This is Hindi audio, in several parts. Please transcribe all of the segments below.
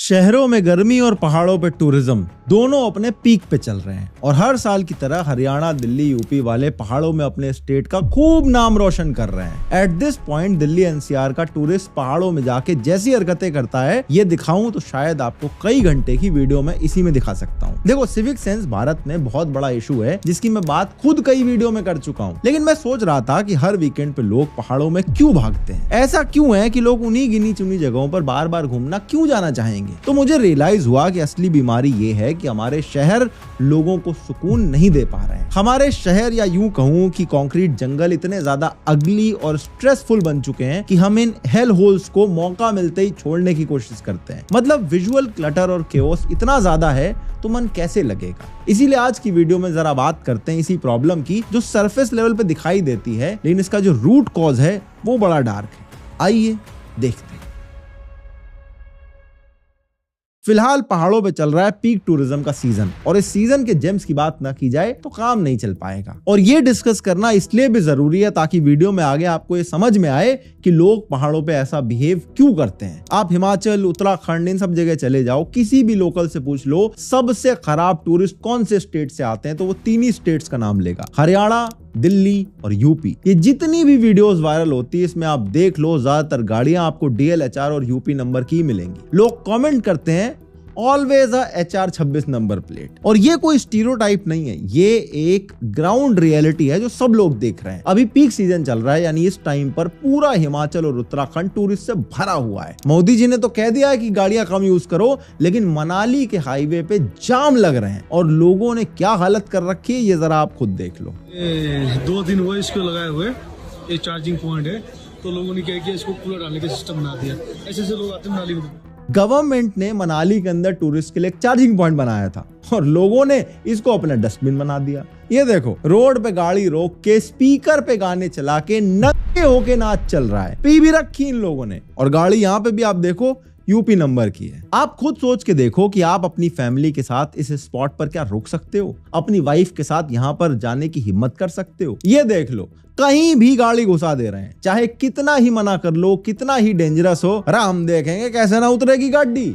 शहरों में गर्मी और पहाड़ों पे टूरिज्म दोनों अपने पीक पे चल रहे हैं और हर साल की तरह हरियाणा, दिल्ली, यूपी वाले पहाड़ों में अपने स्टेट का खूब नाम रोशन कर रहे हैं। At this point Delhi NCR का टूरिस्ट पहाड़ों में जाके जैसी हरकतें करता है ये दिखाऊं तो शायद आपको कई घंटे की वीडियो में इसी में दिखा सकता हूँ। देखो, सिविक सेंस भारत में बहुत बड़ा इशू है जिसकी मैं बात खुद कई वीडियो में कर चुका हूँ, लेकिन मैं सोच रहा था कि हर वीकेंड पे लोग पहाड़ों में क्यों भागते हैं। ऐसा क्यों है कि लोग उन्हीं गिनी चुनी जगहों पर बार बार घूमना क्यों जाना चाहेंगे। तो मुझे रियलाइज हुआ कि असली बीमारी ये है कि हमारे शहर लोगों को सुकून नहीं दे पा रहे हैं। हमारे शहर, या यूं कहूं कि कंक्रीट जंगल इतने ज्यादा अगली और स्ट्रेसफुल बन चुके हैं कि हम इन हेल होल्स को मौका मिलते ही छोड़ने की कोशिश करते हैं। मतलब विजुअल क्लटर और केओस इतना ज्यादा है तो मन कैसे लगेगा। इसीलिए आज की वीडियो में जरा बात करते हैं इसी प्रॉब्लम की जो सरफेस लेवल पे दिखाई देती है, लेकिन इसका जो रूट कॉज है वो बड़ा डार्क है। आइए देखते हैं। फिलहाल पहाड़ों पे चल रहा है पीक टूरिज्म का सीजन और इस सीजन के जेम्स की बात ना की जाए तो काम नहीं चल पाएगा। और ये डिस्कस करना इसलिए भी जरूरी है ताकि वीडियो में आगे आपको ये समझ में आए कि लोग पहाड़ों पे ऐसा बिहेव क्यों करते हैं। आप हिमाचल, उत्तराखंड, इन सब जगह चले जाओ, किसी भी लोकल से पूछ लो सबसे खराब टूरिस्ट कौन से स्टेट से आते हैं तो वो तीन ही स्टेट्स का नाम लेगा, हरियाणा, दिल्ली और यूपी। ये जितनी भी वीडियोस वायरल होती है इसमें आप देख लो ज्यादातर गाड़ियां आपको DL-HR और यूपी नंबर की मिलेंगी। लोग कमेंट करते हैं ऑलवेज HR 26 नंबर प्लेट। और ये कोई स्टीरियोटाइप नहीं है, ये एक ग्राउंड रियलिटी है जो सब लोग देख रहे हैं। अभी पीक सीजन चल रहा है, यानी इस टाइम पर पूरा हिमाचल और उत्तराखंड टूरिस्ट से भरा हुआ है। मोदी जी ने तो कह दिया है कि गाड़ियां कम यूज करो, लेकिन मनाली के हाईवे पे जाम लग रहे हैं और लोगों ने क्या हालत कर रखी है ये जरा आप खुद देख लो। 2 दिन हुए इसको लगाए हुए, ये चार्जिंग पॉइंट है तो लोगों ने क्या किया, इसको कूलर डालने का सिस्टम बना दिया। ऐसे लोग आते हैं मनाली में। गवर्नमेंट ने मनाली के अंदर टूरिस्ट के लिए एक चार्जिंग पॉइंट बनाया था और लोगों ने इसको अपना डस्टबिन बना दिया। ये देखो, रोड पे गाड़ी रोक के स्पीकर पे गाने चला के नंगे होके नाच चल रहा है। पी भी रखी इन लोगों ने और गाड़ी यहाँ पे भी आप देखो यूपी नंबर की है। आप खुद सोच के देखो कि आप अपनी फैमिली के साथ इस स्पॉट पर क्या रुक सकते हो, अपनी वाइफ के साथ यहाँ पर जाने की हिम्मत कर सकते हो। ये देख लो, कहीं भी गाड़ी घुसा दे रहे हैं, चाहे कितना ही मना कर लो, कितना ही डेंजरस हो, अरे हम देखेंगे कैसे ना उतरेगी गाड़ी,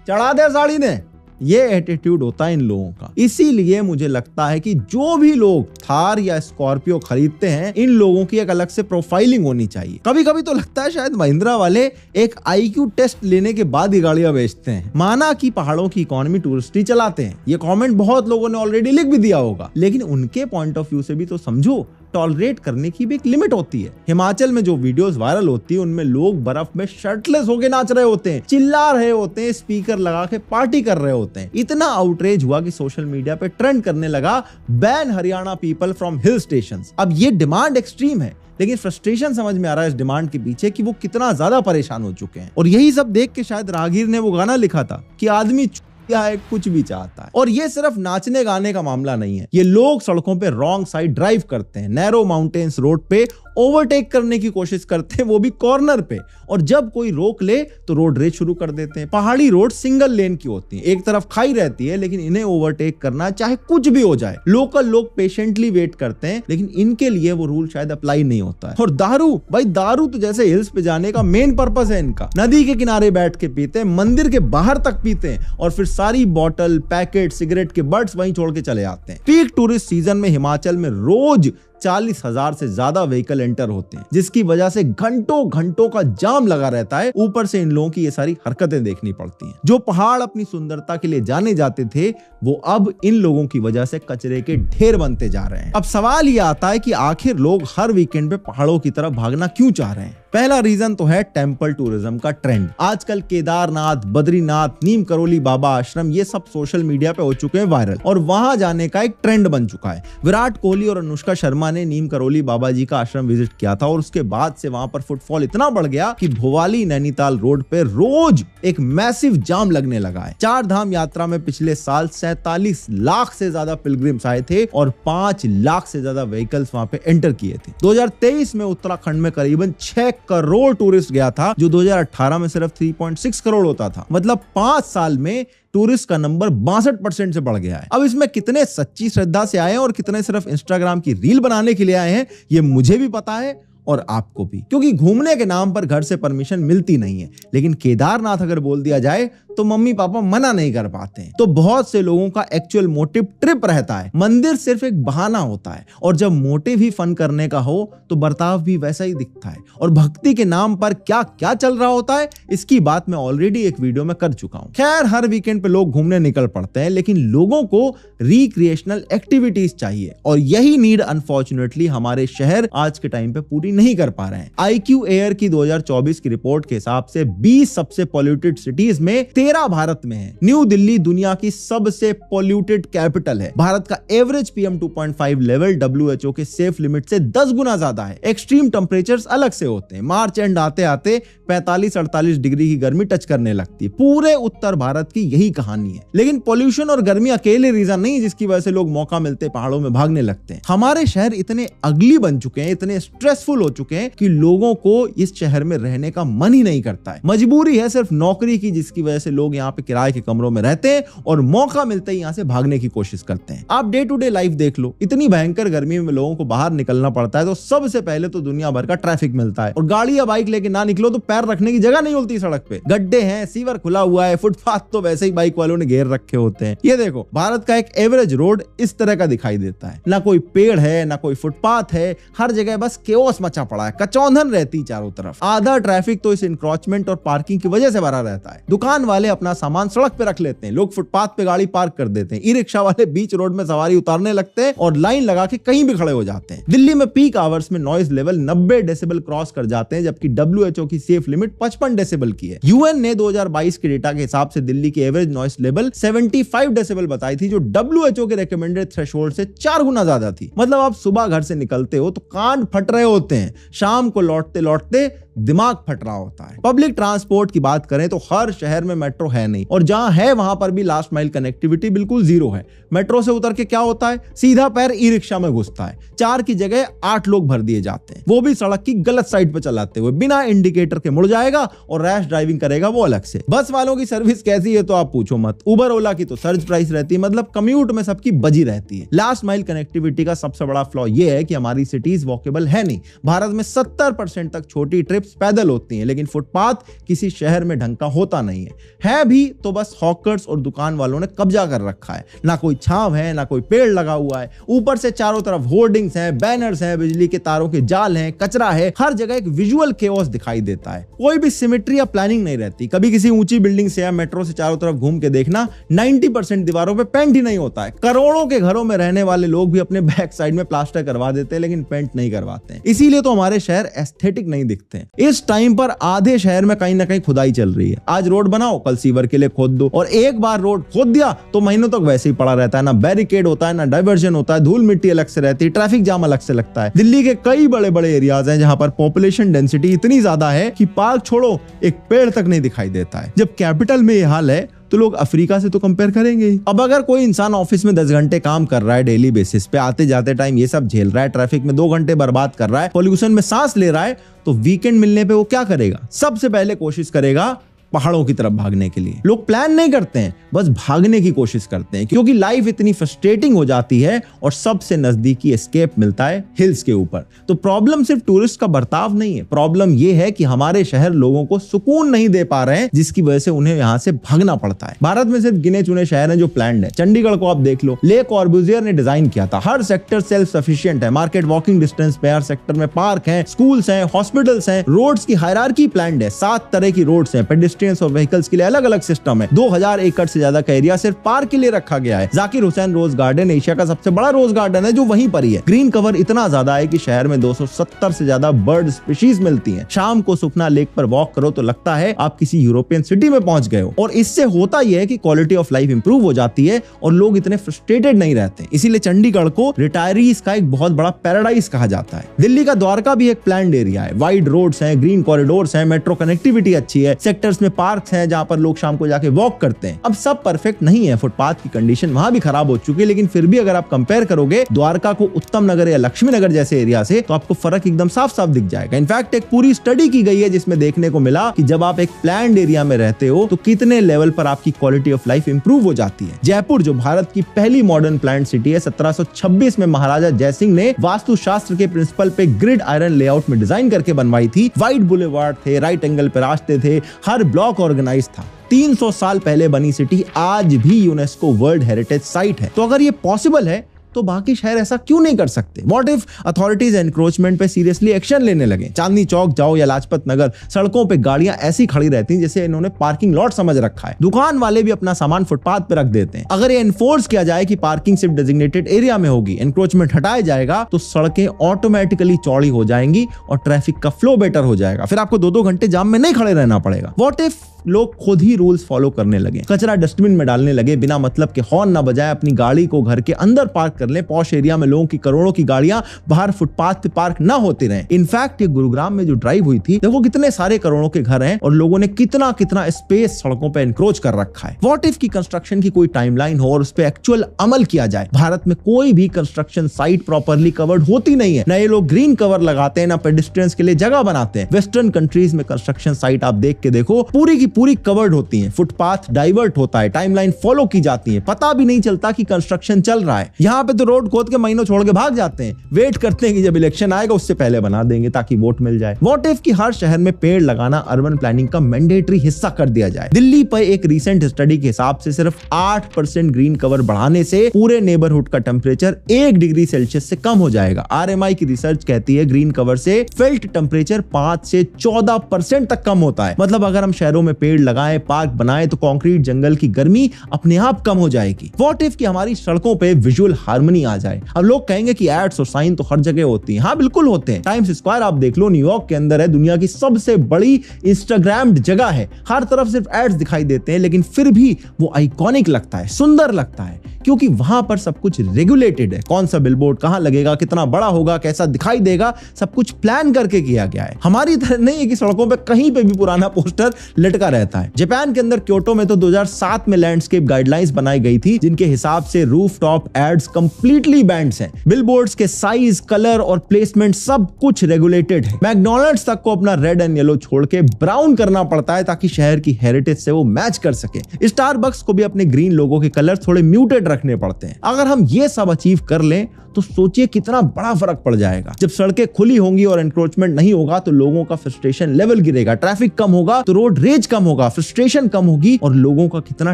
चढ़ा दे साड़ी ने। ये एटीट्यूड होता है इन लोगों का। इसीलिए मुझे लगता है कि जो भी लोग थार या स्कॉर्पियो खरीदते हैं, इन लोगों की एक अलग से प्रोफाइलिंग होनी चाहिए। कभी कभी तो लगता है शायद महिंद्रा वाले एक IQ टेस्ट लेने के बाद ही गाड़ियां बेचते हैं। माना कि पहाड़ों की इकोनॉमी टूरिस्ट ही चलाते हैं, ये कमेंट बहुत लोगों ने ऑलरेडी लिख भी दिया होगा, लेकिन उनके पॉइंट ऑफ व्यू से भी तो समझो, टॉलरेट करने की भी एक लिमिट होती है। हिमाचल में जो वीडियोस वायरल होती है उनमें लोग बर्फ में शर्टलेस होके नाच रहे होते हैं, चिल्ला रहे होते हैं, स्पीकर लगा के पार्टी कर रहे होते हैं। इतना आउटरेज हुआ कि सोशल मीडिया पे ट्रेंड करने लगा, ban Haryana people from hill stations. अब ये डिमांड एक्सट्रीम है, लेकिन फ्रस्ट्रेशन समझ में आ रहा है इस डिमांड के पीछे कि वो कितना ज्यादा परेशान हो चुके हैं। और यही सब देख के शायद राहगीर ने वो गाना लिखा था कि आदमी है कुछ भी चाहता है। और ये सिर्फ नाचने गाने का मामला नहीं है, ये लोग सड़कों पे रॉन्ग साइड ड्राइव करते हैं, नैरो माउंटेन्स रोड पे ओवरटेक करने की कोशिश करते हैं, वो भी कॉर्नर पे। और जब कोई रोक ले तो रोड रेस शुरू कर देते हैं। पहाड़ी रोड सिंगल लेन की होती है, एक तरफ खाई रहती है, लेकिन इन्हें ओवरटेक करना चाहे कुछ भी हो जाए। लोकल लोग पेशेंटली वेट करते हैं, लेकिन इनके लिए वो रूल शायद अप्लाई नहीं होता है। और दारू, भाई दारू तो जैसे हिल्स पे जाने का मेन पर्पस है इनका। नदी के किनारे बैठ के पीते हैं, मंदिर के बाहर तक पीते हैं और फिर सारी बॉटल, पैकेट, सिगरेट के बट्स वहीं छोड़ के चले आते हैं। पीक टूरिस्ट सीजन में हिमाचल में रोज 40,000 से ज्यादा व्हीकल एंटर होते हैं, जिसकी वजह से घंटों घंटों का जाम लगा रहता है। ऊपर से इन लोगों की ये सारी हरकतें देखनी पड़ती हैं। जो पहाड़ अपनी सुंदरता के लिए जाने जाते थे वो अब इन लोगों की वजह से कचरे के ढेर बनते जा रहे हैं। अब सवाल ये आता है कि आखिर लोग हर वीकेंड पे पहाड़ों की तरफ भागना क्यों चाह रहे हैं। पहला रीजन तो है टेंपल टूरिज्म का ट्रेंड। आजकल केदारनाथ, बद्रीनाथ, नीम करोली बाबा आश्रम ये सब सोशल मीडिया पे हो चुके हैं वायरल और वहां जाने का एक ट्रेंड बन चुका है। विराट कोहली और अनुष्का शर्मा ने नीम करोली बाबा जी का आश्रम विजिट किया था और उसके बाद से वहां पर फुटफॉल इतना बढ़ गया कि भोवाली नैनीताल रोड पे रोज एक मैसिव जाम लगने लगा है। 4 धाम यात्रा में पिछले साल 47 लाख से ज्यादा पिलग्रिम्स आए थे और 5 लाख से ज्यादा व्हीकल्स वहां पे एंटर किए थे। 2023 में उत्तराखंड में करीबन 6 करोड़ टूरिस्ट गया था, जो 2018 में सिर्फ 3.6 करोड़ होता था। मतलब 5 साल में टूरिस्ट का नंबर 62% से बढ़ गया है। अब इसमें कितने सच्ची श्रद्धा से आए हैं और कितने सिर्फ इंस्टाग्राम की रील बनाने के लिए आए हैं ये मुझे भी पता है और आपको भी, क्योंकि घूमने के नाम पर घर से परमिशन मिलती नहीं है। लेकिन केदारनाथ अगर बोल दिया जाए तो मम्मी पापा मना नहीं कर पाते हैं। तो बहुत से लोगों का एक्चुअल मोटिव ट्रिप रहता है, मंदिर सिर्फ एक बहाना होता है। और जब मोटिव ही फन करने का हो तो बर्ताव भी वैसा ही दिखता है। और भक्ति के नाम पर क्या क्या चल रहा होता है इसकी बात मैं ऑलरेडी एक वीडियो में कर चुका हूं। खैर, हर वीकेंड पे लोग घूमने निकल पड़ते हैं, लेकिन लोगों को रिक्रिएशनल एक्टिविटीज चाहिए और यही नीड अनफॉर्चुनेटली हमारे शहर आज के टाइम पे पूरी नहीं कर पा रहे हैं। IQ एयर की 2024 की रिपोर्ट के हिसाब से 20 सबसे पॉल्यूटेड सिटीज में 13 भारत में है। न्यू दिल्ली दुनिया की सबसे पॉल्यूटेड कैपिटल है। भारत का एवरेज PM 2.5 लेवल WHO के सेफ लिमिट से 10 गुना ज्यादा है। एक्सट्रीम टेम्परेचर्स अलग से होते हैं। मार्च एंड आते आते 45-48 डिग्री की गर्मी टच करने लगती है। पूरे उत्तर भारत की यही कहानी है। लेकिन पॉल्यूशन और गर्मी अकेले रीजन नहीं जिसकी वजह से लोग मौका मिलते पहाड़ों में भागने लगते हैं। हमारे शहर इतने अगली बन चुके हैं, इतने स्ट्रेसफुल हो चुके हैं कि लोगों को इस शहर में रहने का मन ही नहीं करता है। मजबूरी है सिर्फ नौकरी की, जिसकी वजह से लोग यहाँ पे किराए के कमरों में रहते हैं और मौका मिलते ही यहाँ से भागने की कोशिश करते हैं। आप डे टू डे लाइफ देख लो, इतनी भयंकर गर्मी में लोगों को बाहर निकलना पड़ता है तो सबसे पहले तो दुनिया भर का ट्रैफिक मिलता है। और गाड़ी या बाइक लेके ना निकलो तो पैर रखने की जगह नहीं होती सड़क पे। गड्ढे हैं, सीवर खुला हुआ है, फुटपाथ तो वैसे ही बाइक वालों ने घेर रखे होते हैं। ये देखो, भारत का एक एवरेज रोड इस तरह का दिखाई देता है। ना कोई पेड़ है, ना कोई फुटपाथ है, हर जगह बस केओस मचा पड़ा है, कचौंधन रहती चारों तरफ। आधा ट्रैफिक तो इस इंक्रोचमेंट और पार्किंग की वजह से भरा रहता है। दुकान वाले अपना सामान सड़क पे रख लेते हैं, लोग फुटपाथ पे गाड़ी पार्क कर देते हैं, ई रिक्शा वाले बीच रोड में सवारी उतारने लगते हैं और लाइन लगा के कहीं भी खड़े हो जाते हैं। दिल्ली में पीक आवर्स में नॉइज लेवल 90 डेसिबल क्रॉस कर जाते हैं, जबकि WHO की सेफ लिमिट 55 डेसिबल की है। UN ने 2022 के डेटा के हिसाब से दिल्ली की एवरेज नॉइस लेवल 75 डेसिबल बताई थी, जो WHO के रिकमेंडेड थ्रेशोल्ड से 4 गुना ज्यादा थी। मतलब आप सुबह घर से निकलते हो तो कान फट रहे होते हैं, शाम को लौटते लौटते दिमाग फट रहा होता है। पब्लिक ट्रांसपोर्ट की बात करें तो हर शहर में मेट्रो है नहीं, और जहां है वहां पर भी लास्ट माइल कनेक्टिविटी बिल्कुल जीरो है। मेट्रो से उतर के क्या होता है, सीधा पैर ई रिक्शा में घुसता है। 4 की जगह 8 लोग भर दिए जाते हैं, वो भी सड़क की गलत साइड पर चलाते हुए। बिना इंडिकेटर के मुड़ जाएगा और रैश ड्राइविंग करेगा वो अलग से। बस वालों की सर्विस कैसी है तो आप पूछो मत। उबर ओला की तो सर्च प्राइस रहती है, मतलब कम्यूट में सबकी बजी रहती है। लास्ट माइल कनेक्टिविटी का सबसे बड़ा फ्लॉ ये है कि हमारी सिटीज वॉकेबल है नहीं। भारत में 70% तक छोटी ट्रिप्स पैदल होती हैं, लेकिन फुटपाथ किसी शहर में ढंग का होता नहीं है भी तो बस हॉकर्स और दुकान वालों ने कब्जा कर रखा है। ना कोई छांव है, ना कोई पेड़ लगा हुआ है। ऊपर से चारों तरफ होर्डिंग्स हैं, बैनर्स हैं, बिजली के तारों के जाल हैं, कचरा है। हर जगह एक विजुअल केओस दिखाई देता है। कोई भी सिमेट्री या प्लानिंग नहीं रहती। कभी किसी ऊंची बिल्डिंग से या मेट्रो से चारों तरफ घूम के देखना, 90% दीवारों पे पेंट ही नहीं होता है। करोड़ों के घरों में रहने वाले लोग भी अपने बैक साइड में प्लास्टर करवा देते हैं, लेकिन पेंट नहीं करवाते हैं। इसीलिए तो हमारे शहर एस्थेटिक नहीं दिखते हैं। इस टाइम पर आधे शहर में कहीं ना कहीं खुदाई चल रही है। आज रोड बनाओ, कल सीवर के लिए खोद दो, और एक बार रोड खोद दिया तो महीनों तक वैसे ही पड़ा रहता है। ना बैरिकेड होता है, ना डाइवर्जन होता है, धूल मिट्टी अलग से रहती है, ट्रैफिक जाम अलग से लगता है। दिल्ली के कई बड़े बड़े एरियाज हैं जहां पर पॉपुलेशन डेंसिटी इतनी ज्यादा है कि पार्क छोड़ो, एक पेड़ तक नहीं दिखाई देता है। जब कैपिटल में यह हाल है तो लोग अफ्रीका से तो कंपेयर करेंगे ही। अब अगर कोई इंसान ऑफिस में 10 घंटे काम कर रहा है डेली बेसिस पे, आते जाते टाइम ये सब झेल रहा है, ट्रैफिक में 2 घंटे बर्बाद कर रहा है, पॉल्यूशन में सांस ले रहा है, तो वीकेंड मिलने पे वो क्या करेगा? सबसे पहले कोशिश करेगा पहाड़ों की तरफ भागने के लिए। लोग प्लान नहीं करते हैं, बस भागने की कोशिश करते हैं, क्योंकि लाइफ इतनी फ्रस्ट्रेटिंग हो जाती है और सबसे नजदीकी एस्केप मिलता है हिल्स के ऊपर। तो प्रॉब्लम सिर्फ टूरिस्ट का बर्ताव नहीं है, प्रॉब्लम यह है कि हमारे शहर लोगों को सुकून नहीं दे पा रहे हैं, जिसकी वजह से उन्हें यहाँ से भागना पड़ता है। भारत में सिर्फ गिने चुने शहर हैं जो प्लान्ड है। चंडीगढ़ को आप देख लो, ले कॉर्ब्यूजियर ने डिजाइन किया था। हर सेक्टर सेल्फ सफिशिएंट है, मार्केट वॉकिंग डिस्टेंस पे, हर सेक्टर में पार्क है, स्कूल्स हैं, हॉस्पिटल्स हैं, रोड्स की हायरार्की प्लान्ड है। 7 तरह की रोड्स हैं, पेडेस्ट्रियंस और व्हीकल्स के लिए अलग अलग सिस्टम है। 2000 एकड़ से ज्यादा का एरिया सिर्फ पार्क के लिए रखा गया है। Zakir Hussain rose garden Asia का सबसे बड़ा रोज गार्डन है जो वहीं पर ही है। ग्रीन कवर इतना ज्यादा है कि शहर में 270 से ज्यादा बर्ड स्पीशीज मिलती हैं। शाम को सुखना लेक पर वॉक करो तो लगता है आप किसी यूरोपियन सिटी में पहुंच गए हो। और इससे होता यह है कि क्वालिटी ऑफ लाइफ इंप्रूव हो जाती है और लोग इतने फ्रस्ट्रेटेड नहीं रहते। इसीलिए चंडीगढ़ को रिटायरीज का एक बहुत बड़ा पैराडाइज कहा जाता है। दिल्ली का द्वारका भी एक प्लान्ड एरिया है। वाइड रोड्स हैं, ग्रीन कॉरिडोर्स हैं, मेट्रो कनेक्टिविटी अच्छी है, सेक्टर्स में पार्क्स हैं जहां पर लोग शाम को जाके वॉक करते हैं। अब सब परफेक्ट नहीं है, फुटपाथ की कंडीशन वहां भी खराब हो चुकी है, लेकिन फिर भी अगर आप कंपेयर करोगे द्वारका को उत्तम नगर या लक्ष्मी नगर जैसे एरिया से, तो आपको फर्क एकदम साफ साफ दिख जाएगा। इनफैक्ट एक पूरी स्टडी की गई है जिसमें देखने को मिला कि जब आप एक प्लान्ड एरिया में रहते हो तो कितने लेवल पर आपकी क्वालिटी ऑफ लाइफ इंप्रूव हो जाती है। जयपुर जो भारत की पहली मॉडर्न प्लान्ड सिटी है, 1726 में महाराजा जयसिंह ने वास्तुशास्त्र के प्रिंसिपल पे ग्रिड आयरन लेआउट में डिजाइन करके बनवाई थी। वाइड बुलेवार्ड थे, राइट एंगल पे रास्ते थे, हर ब्लॉक ऑर्गेनाइज था। 300 साल पहले बनी सिटी आज भी यूनेस्को वर्ल्ड हेरिटेज साइट है। तो अगर ये पॉसिबल है तो बाकी शहर ऐसा क्यों नहीं कर सकते? व्हाट इफ अथॉरिटीज एनक्रोचमेंट पे सीरियसली एक्शन लेने लगे? चांदनी चौक जाओ या लाजपत नगर, सड़कों पे गाड़ियां ऐसी खड़ी रहती हैं जैसे इन्होंने पार्किंग लॉट समझ रखा है। दुकान वाले भी अपना सामान फुटपाथ पे रख देते हैं। अगर ये एनफोर्स किया जाए कि पार्किंग सिर्फ डेजिग्नेटेड एरिया में होगी, एनक्रोचमेंट हटाया जाएगा, तो सड़कें ऑटोमेटिकली चौड़ी हो जाएंगी और ट्रैफिक का फ्लो बेटर हो जाएगा। फिर आपको 2-2 घंटे जाम में नहीं खड़े रहना पड़ेगा। व्हाट इफ लोग खुद ही रूल्स फॉलो करने लगे, कचरा डस्टबिन में डालने लगे, बिना मतलब के हॉर्न ना बजाए अपनी गाड़ी को घर के अंदर पार्क कर लें, पॉश एरिया में लोगों की करोड़ों की गाड़ियां बाहर फुटपाथ पे पार्क ना होती रहें। इनफैक्ट ये गुरुग्राम में जो ड्राइव हुई थी, देखो कितने सारे करोड़ों के घर हैं और लोगों ने कितना कितना स्पेस सड़कों पे एनक्रोच कर रखा है। व्हाट इफ की कंस्ट्रक्शन की कोई टाइमलाइन हो और उस पे एक्चुअल अमल किया जाए? भारत में कोई भी कंस्ट्रक्शन साइट प्रॉपर्ली कवर्ड होती नहीं है। ना ये लोग ग्रीन कवर लगाते हैं, ना पेडेस्ट्रियंस के लिए जगह बनाते हैं। वेस्टर्न कंट्रीज में कंस्ट्रक्शन साइट आप देख के देखो, पूरी की पूरी कवर्ड होती है, फुटपाथ डाइवर्ट होता है, टाइमलाइन फॉलो की जाती है, पता भी नहीं चलता कि कंस्ट्रक्शन चल रहा है। यहाँ पे तो रोड खोद के महीनों छोड़ के भाग जाते हैं, वेट करते हैं कि जब इलेक्शन आएगा उससे पहले बना देंगे ताकि वोट मिल जाए। व्हाट इफ कि हर शहर में पेड़ लगाना अर्बन प्लानिंग का मैंडेटरी हिस्सा कर दिया जाए? दिल्ली पर एक रीसेंट स्टडी के हिसाब से सिर्फ 8% ग्रीन कवर बढ़ाने से पूरे नेबरहुड का टेम्परेचर 1 डिग्री सेल्सियस से कम हो जाएगा। RMI की रिसर्च कहती है ग्रीन कवर से फेल्ट टेम्परेचर 5 से 14% तक कम होता है। मतलब अगर हम शहरों में पेड़ लगाएं, पार्क बनाए, तो कंक्रीट जंगल की गर्मी अपने आप कम हो जाएगी। व्हाट इफ कि हमारी सड़कों पे विजुअल हार्मनी आ जाए? अब लोग कहेंगे कि एड्स और साइन तो हर जगह होती हैं। हाँ बिल्कुल होते हैं। टाइम्स स्क्वायर आप देख लो, न्यूयॉर्क के अंदर है, दुनिया की सबसे बड़ी इंस्टाग्राम्ड जगह है। हर तरफ सिर्फ एड्स दिखाई देते हैं, लेकिन फिर भी वो आइकॉनिक लगता है, सुंदर लगता है, क्योंकि वहां पर सब कुछ रेगुलेटेड है। कौन सा बिलबोर्ड कहां लगेगा, कितना बड़ा होगा, कैसा दिखाई देगा, सब कुछ प्लान करके किया गया है। हमारी तरह नहीं है कि सड़कों पे कहीं पे भी पुराना पोस्टर लटका रहता है। जापान के अंदर क्योटो में तो 2007 में लैंडस्केप गाइडलाइंस बनाई गई थी, जिनके हिसाब से रूफटॉप एड्स कंप्लीटली बैंड हैं। बिलबोर्ड्स के साइज, कलर और प्लेसमेंट सब कुछ रेगुलेटेड है। मैकडॉनल्ड्स तक को अपना रेड एंड येलो छोड़ के ब्राउन करना पड़ता है ताकि शहर की हेरिटेज से वो मैच कर सके। स्टारबक्स को भी अपने ग्रीन लोगो के कलर थोड़े म्यूटेड रखने पड़ते हैं। अगर हम ये सब अचीव कर लें तो सोचिए कितना बड़ा फर्क पड़ जाएगा। जब सड़कें खुली होंगी और एनक्रोचमेंट नहीं होगा तो लोगों का फ्रस्ट्रेशन लेवल गिरेगा, ट्रैफिक कम होगा तो रोड रेज कम होगा, फ्रस्ट्रेशन कम होगी और लोगों का कितना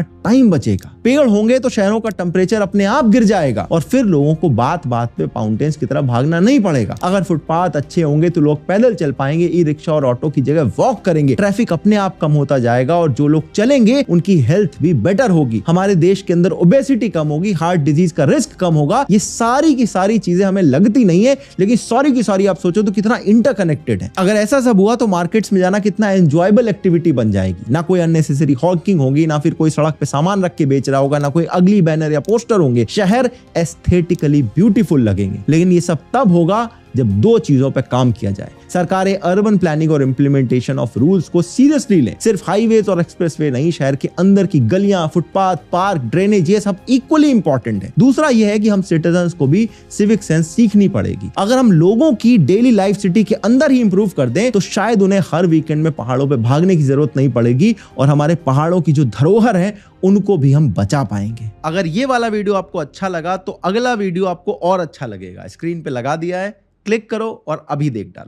टाइम बचेगा। पेड़ होंगे तो शहरों का टेम्परेचर अपने आप गिर जाएगा और फिर लोगों को बात बात पे फाउंटेन्स की तरफ भागना नहीं पड़ेगा। अगर फुटपाथ अच्छे होंगे तो लोग पैदल चल पाएंगे, ई रिक्शा और ऑटो की जगह वॉक करेंगे, ट्रैफिक अपने आप कम होता जाएगा और जो लोग चलेंगे उनकी हेल्थ भी बेटर होगी। हमारे देश के अंदर ओबेसिटी कम होगी, हार्ट डिजीज का रिस्क कम होगा। ये सारी की सारी चीजें हमें लगती नहीं है, लेकिन सारी की सारी आप सोचो तो कितना इंटरकनेक्टेड है। अगर ऐसा सब हुआ तो मार्केट्स में जाना कितना एंजॉयबल एक्टिविटी बन जाएगी। ना कोई अननेसेसरी हॉकिंग होगी, ना फिर कोई सड़क पे सामान रख के बेच रहा होगा, ना कोई अगली बैनर या पोस्टर होंगे। शहर एस्थेटिकली ब्यूटीफुल लगेंगे। लेकिन ये सब तब होगा जब 2 चीजों पे काम किया जाए। सरकारें अर्बन प्लानिंग और इंप्लीमेंटेशन ऑफ रूल्स को सीरियसली लें। सिर्फ हाईवेज और एक्सप्रेसवे नहीं, शहर के अंदर की गलियां, फुटपाथ, पार्क, ड्रेनेज, ये सब इक्वली इंपॉर्टेंट है। दूसरा यह है कि हम सिटीजन्स को भी सिविक सेंस सीखनी पड़ेगी। अगर हम लोगों की डेली लाइफ सिटी के अंदर ही इंप्रूव कर दें तो शायद उन्हें हर वीकेंड में पहाड़ों पे भागने की जरूरत नहीं पड़ेगी और हमारे पहाड़ों की जो धरोहर है उनको भी हम बचा पाएंगे। अगर ये वाला वीडियो आपको अच्छा लगा तो अगला वीडियो आपको और अच्छा लगेगा। स्क्रीन पे लगा दिया है, क्लिक करो और अभी देख डालो।